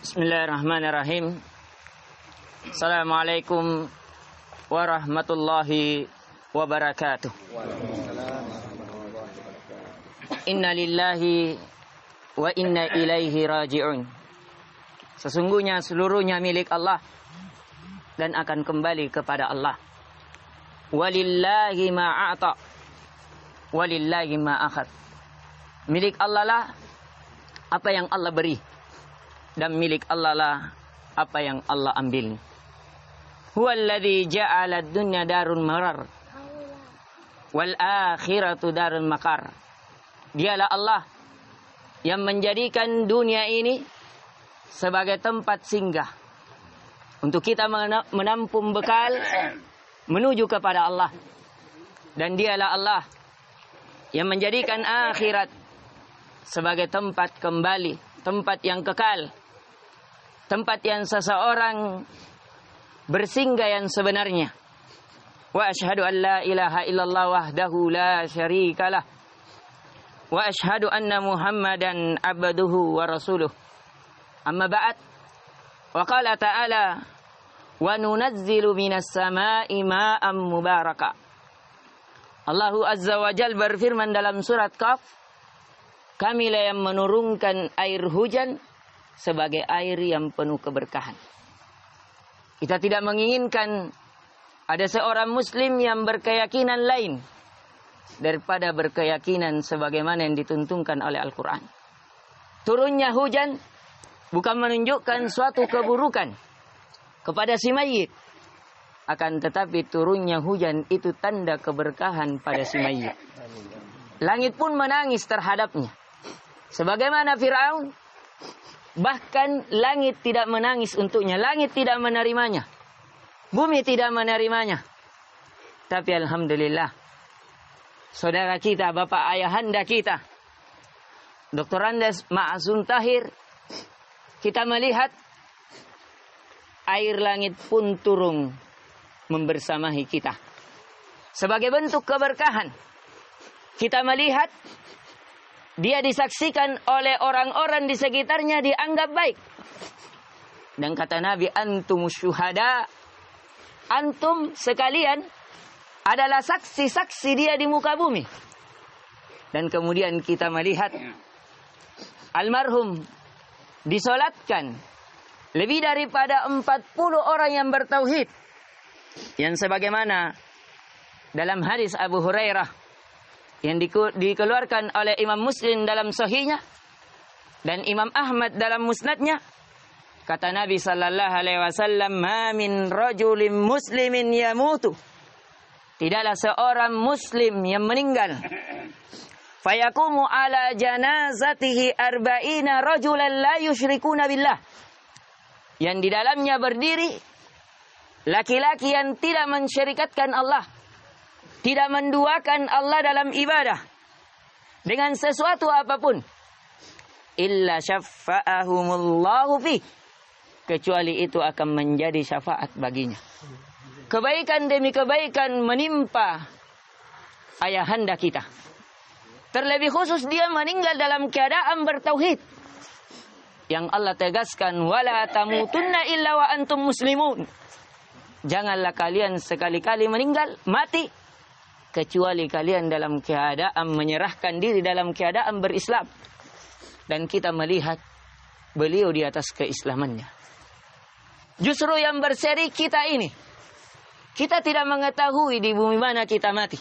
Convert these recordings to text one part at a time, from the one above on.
Bismillahirrahmanirrahim. Assalamualaikum warahmatullahi wabarakatuh. Inna lillahi wa inna ilaihi raji'un. Sesungguhnya seluruhnya milik Allah dan akan kembali kepada Allah. Walillahi ma'ata walillahi ma'akhad. Milik Allah lah apa yang Allah beri, dan milik Allah lah apa yang Allah ambil. Huwallazi ja'ala ad-dunya darun marar wal akhiratu darun makar. Dialah Allah yang menjadikan dunia ini sebagai tempat singgah untuk kita menampung bekal menuju kepada Allah. Dan dialah Allah yang menjadikan akhirat sebagai tempat kembali, tempat yang kekal, tempat yang seseorang bersinggah yang sebenarnya. Wa asyhadu an la ilaha illallah wahdahu la syarikalah. Wa asyhadu anna Muhammadan abduhu wa rasuluh. Amma ba'd. Wa qala ta'ala wa nunazzilu minas sama'i ma'am mubaraka. Allahu azza wa jalla berfirman dalam surat Qaf, kamilah yang menurunkan air hujan sebagai air yang penuh keberkahan. Kita tidak menginginkan ada seorang muslim yang berkeyakinan lain daripada berkeyakinan sebagaimana yang dituntunkan oleh Al-Quran. Turunnya hujan bukan menunjukkan suatu keburukan kepada si mayit, akan tetapi turunnya hujan itu tanda keberkahan pada si mayit. Langit pun menangis terhadapnya. Sebagaimana Fir'aun, bahkan langit tidak menangis untuknya. Langit tidak menerimanya. Bumi tidak menerimanya. Tapi alhamdulillah, saudara kita, bapak ayahanda kita, Dr. Andes Ma'asum Tahir, kita melihat air langit pun turun membersamahi kita. Sebagai bentuk keberkahan, kita melihat dia disaksikan oleh orang-orang di sekitarnya, dianggap baik. Dan kata Nabi, antum syuhada, antum sekalian adalah saksi-saksi dia di muka bumi. Dan kemudian kita melihat almarhum disolatkan lebih daripada 40 orang yang bertauhid. Yang sebagaimana dalam hadis Abu Hurairah yang dikeluarkan oleh Imam Muslim dalam sahihnya dan Imam Ahmad dalam musnadnya, kata Nabi sallallahu alaihi wasallam, ma min rajulin muslimin yamutu, tidaklah seorang muslim yang meninggal, fayaqumu ala janazatihi arba'ina rajulan la yusyrikuna billah, yang di dalamnya berdiri laki-laki yang tidak mensyirikatkan Allah, tidak menduakan Allah dalam ibadah dengan sesuatu apapun, illa syafa'ahumullahu fi, kecuali itu akan menjadi syafaat baginya. Kebaikan demi kebaikan menimpa ayahanda kita. Terlebih khusus dia meninggal dalam keadaan bertauhid, yang Allah tegaskan, wala tamutunna illa wa antum muslimun. Janganlah kalian sekali-kali meninggal, mati, kecuali kalian dalam keadaan menyerahkan diri, dalam keadaan berislam. Dan kita melihat beliau di atas keislamannya. Justru yang berseri kita ini, kita tidak mengetahui di bumi mana kita mati.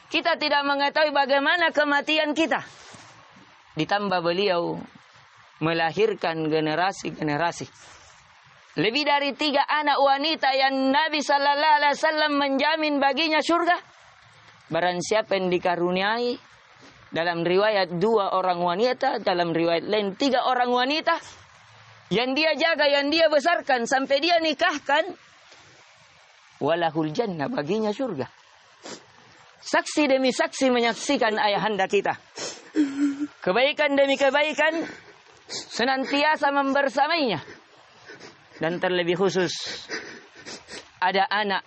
Kita tidak mengetahui bagaimana kematian kita. Ditambah beliau melahirkan generasi-generasi. Lebih dari 3 anak wanita yang Nabi sallallahu alaihi wasallam menjamin baginya surga. Barang siapa yang dikaruniai, dalam riwayat 2 orang wanita, dalam riwayat lain 3 orang wanita, yang dia jaga, yang dia besarkan sampai dia nikahkan, walahul jannah, baginya surga. Saksi demi saksi menyaksikan ayahanda kita. Kebaikan demi kebaikan senantiasa membersamainya. Dan terlebih khusus ada anak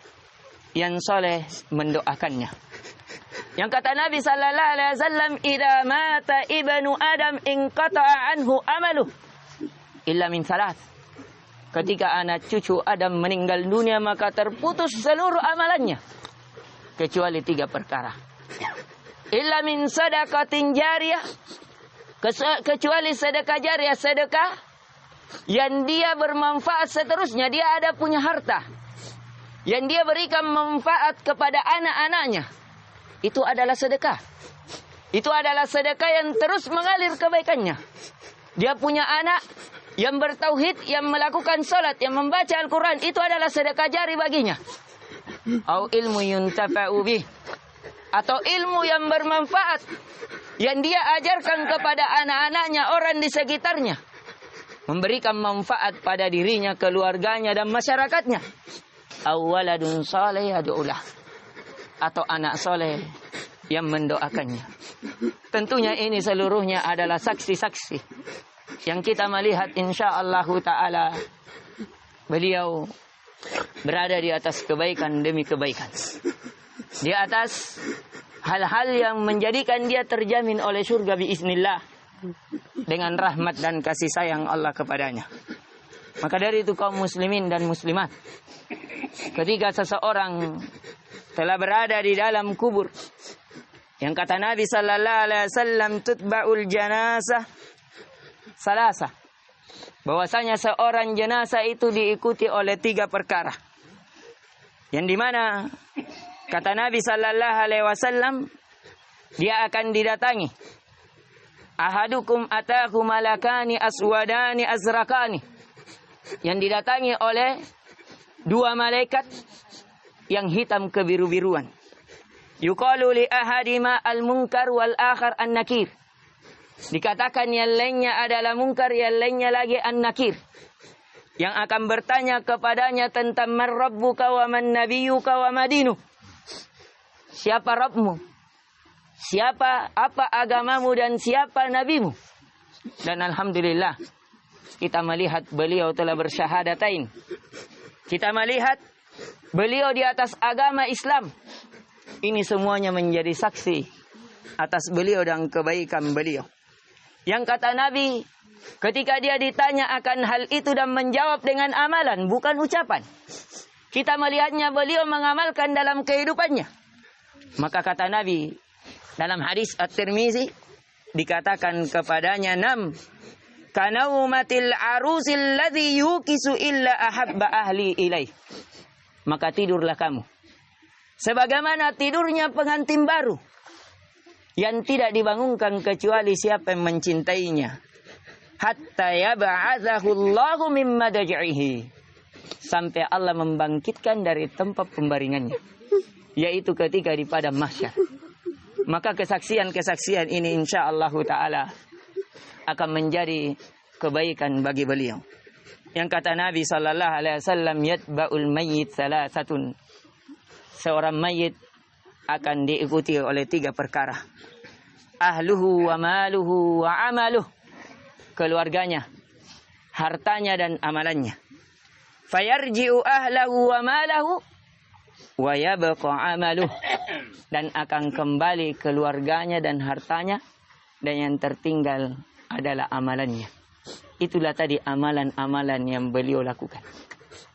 yang soleh mendoakannya. Yang kata Nabi sallallahu alaihi wasallam, "Idza mata ibnu Adam inqata'a anhu amaluh illa min thalath. Ketika anak cucu Adam meninggal dunia, maka terputus seluruh amalannya kecuali 3 perkara. Illa min sadaqatin jariyah, kecuali sedekah jariyah, sedekah yang dia bermanfaat seterusnya. Dia ada punya harta yang dia berikan manfaat kepada anak-anaknya. Itu adalah sedekah. Itu adalah sedekah yang terus mengalir kebaikannya. Dia punya anak yang bertauhid, yang melakukan salat, yang membaca Al-Quran. Itu adalah sedekah jari baginya. Au ilmu yuntafa'u bih, atau ilmu yang bermanfaat yang dia ajarkan kepada anak-anaknya, orang di sekitarnya, memberikan manfaat pada dirinya, keluarganya, dan masyarakatnya. Au waladun saleh yad'ulah, atau anak soleh yang mendoakannya. Tentunya ini seluruhnya adalah saksi-saksi yang kita melihat insyaallah ta'ala beliau berada di atas kebaikan demi kebaikan, di atas hal-hal yang menjadikan dia terjamin oleh surga biiznillah dengan rahmat dan kasih sayang Allah kepadanya. Maka dari itu kaum muslimin dan muslimat, ketika seseorang telah berada di dalam kubur, yang kata Nabi sallallahu alaihi wasallam, tutba'ul janazah salasa, bahwasanya seorang jenazah itu diikuti oleh 3 perkara. Yang dimana kata Nabi sallallahu alaihi wasallam, dia akan didatangi. Ahadukum atahu malakani aswadani azrakani, yang didatangi oleh 2 malaikat yang hitam kebiru-biruan. Yuqalu li ahadima al-munkar wal akhar an-nakir. Dikatakan yang lainnya adalah munkar, yang lainnya lagi an-nakir, yang akan bertanya kepadanya tentang man rabbuka wa man nabiyyuka wa madinu. Siapa Rabbmu? Siapa, apa agamamu, dan siapa nabimu? Dan alhamdulillah kita melihat beliau telah bersyahadatain. Kita melihat beliau di atas agama Islam. Ini semuanya menjadi saksi atas beliau dan kebaikan beliau. Yang kata Nabi, ketika dia ditanya akan hal itu dan menjawab dengan amalan, bukan ucapan. Kita melihatnya beliau mengamalkan dalam kehidupannya. Maka kata Nabi dalam hadis At-Tirmizi, dikatakan kepadanya, nam kanaumatil arusil ladzi yukisu illa ahabba ahli ilaih. Maka tidurlah kamu sebagaimana tidurnya pengantin baru yang tidak dibangunkan kecuali siapa yang mencintainya, hatta yab'atsahu Allahu min madaj'ihi, sampai Allah membangkitkan dari tempat pembaringannya, yaitu ketika di padang mahsyar. Maka kesaksian-kesaksian ini insyaallah taala akan menjadi kebaikan bagi beliau. Yang kata Nabi sallallahu alaihi wasallam, yatba'ul mayyit salasatun, seorang mayit akan diikuti oleh 3 perkara. Ahluhu wa maluhu wa amaluh, keluarganya, hartanya, dan amalannya. Fayarji'u ahlahu wa malahu wa yabqa amaluh, dan akan kembali keluarganya dan hartanya, dan yang tertinggal adalah amalannya. Itulah tadi amalan-amalan yang beliau lakukan.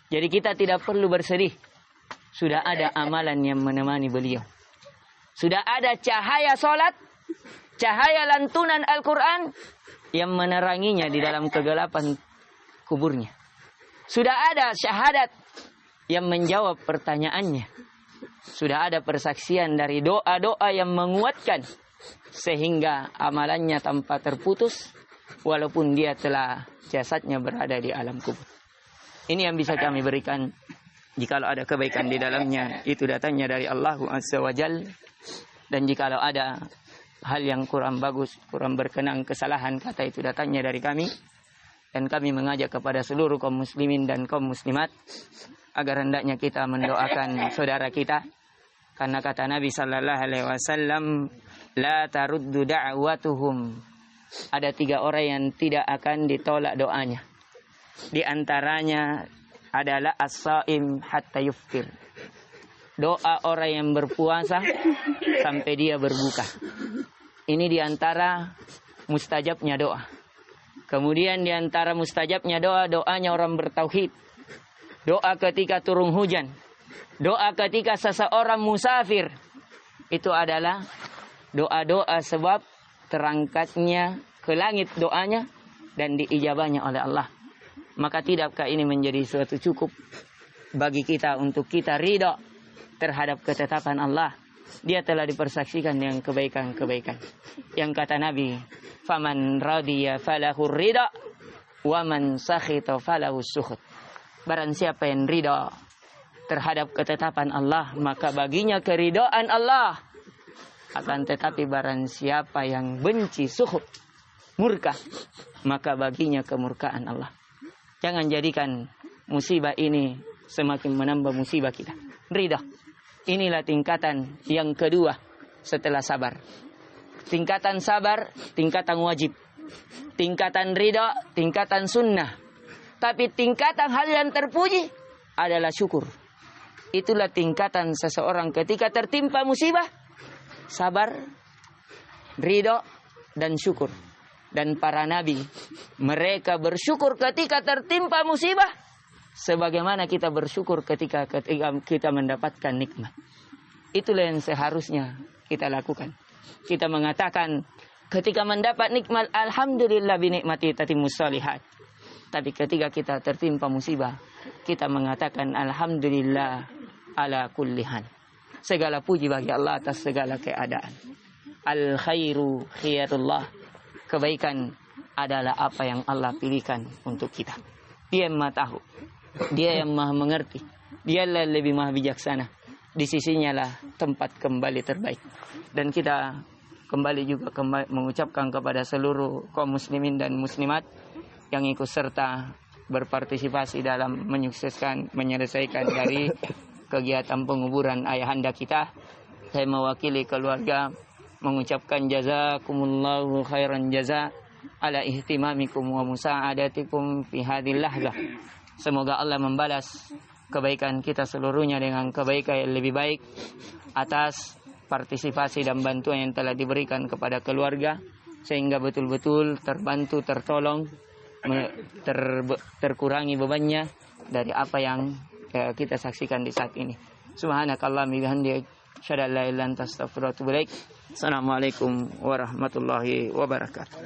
Jadi kita tidak perlu bersedih. Sudah ada amalan yang menemani beliau. Sudah ada cahaya solat, cahaya lantunan Al-Quran yang meneranginya di dalam kegelapan kuburnya. Sudah ada syahadat yang menjawab pertanyaannya. Sudah ada persaksian dari doa-doa yang menguatkan, sehingga amalannya tanpa terputus, walaupun dia telah jasadnya berada di alam kubur. Ini yang bisa kami berikan. Jikalau ada kebaikan di dalamnya, itu datangnya dari Allah Azza wa Jal. Dan jikalau ada hal yang kurang bagus, kurang berkenan, kesalahan, kata itu datangnya dari kami. Dan kami mengajak kepada seluruh kaum muslimin dan kaum muslimat agar hendaknya kita mendoakan saudara kita. Karena kata Nabi sallallahu alaihi wasallam, la taruddu da'watuhum. Ada 3 orang yang tidak akan ditolak doanya. Di antaranya adalah as-saim hatta yuftir. Doa orang yang berpuasa sampai dia berbuka. Ini di antara mustajabnya doa. Kemudian di antara mustajabnya doanya orang bertauhid. Doa ketika turun hujan. Doa ketika seseorang musafir. Itu adalah doa-doa sebab terangkatnya ke langit doanya dan diijabahnya oleh Allah. Maka tidakkah ini menjadi suatu cukup bagi kita untuk kita ridha terhadap ketetapan Allah. Dia telah dipersaksikan dengan kebaikan-kebaikan. Yang kata Nabi, "Faman radiya falahu ridha, wa man sakhita falahu sukhut." Barang siapa yang ridha terhadap ketetapan Allah, maka baginya keridhaan Allah. Akan tetapi barang siapa yang benci, sukhut, murka, maka baginya kemurkaan Allah. Jangan jadikan musibah ini semakin menambah musibah kita. Ridha. Inilah tingkatan yang kedua setelah sabar. Tingkatan sabar, tingkatan wajib. Tingkatan ridha, tingkatan sunnah. Tapi tingkatan hal yang terpuji adalah syukur. Itulah tingkatan seseorang ketika tertimpa musibah. Sabar, ridha, dan syukur. Dan para nabi, mereka bersyukur ketika tertimpa musibah. Sebagaimana kita bersyukur ketika kita mendapatkan nikmat. Itulah yang seharusnya kita lakukan. Kita mengatakan ketika mendapat nikmat, alhamdulillah binikmati tatimmus shalihat. Tapi ketika kita tertimpa musibah, kita mengatakan alhamdulillah ala kulli hal. Segala puji bagi Allah atas segala keadaan. Al khairu khiyarullah. Kebaikan adalah apa yang Allah pilihkan untuk kita. Dia yang maha tahu. Dia yang maha mengerti. Dia yang lebih maha bijaksana. Di sisinya lah tempat kembali terbaik. Dan kita kembali juga mengucapkan kepada seluruh kaum muslimin dan muslimat yang ikut serta berpartisipasi dalam menyelesaikan dari kegiatan penguburan ayahanda kita. Saya mewakili keluarga mengucapkan jazakumullahu khairan jaza ala ihtimamikum wa musa'adatikum fi hadhil lahzah. Semoga Allah membalas kebaikan kita seluruhnya dengan kebaikan yang lebih baik atas partisipasi dan bantuan yang telah diberikan kepada keluarga sehingga betul-betul terbantu, tertolong, terkurangi bebannya dari apa yang kita saksikan di saat ini. Subhanakallahumma bihamdika asyhadu an la ilaha illa anta astaghfiruka wa atubu ilaik. Assalamualaikum warahmatullahi wabarakatuh.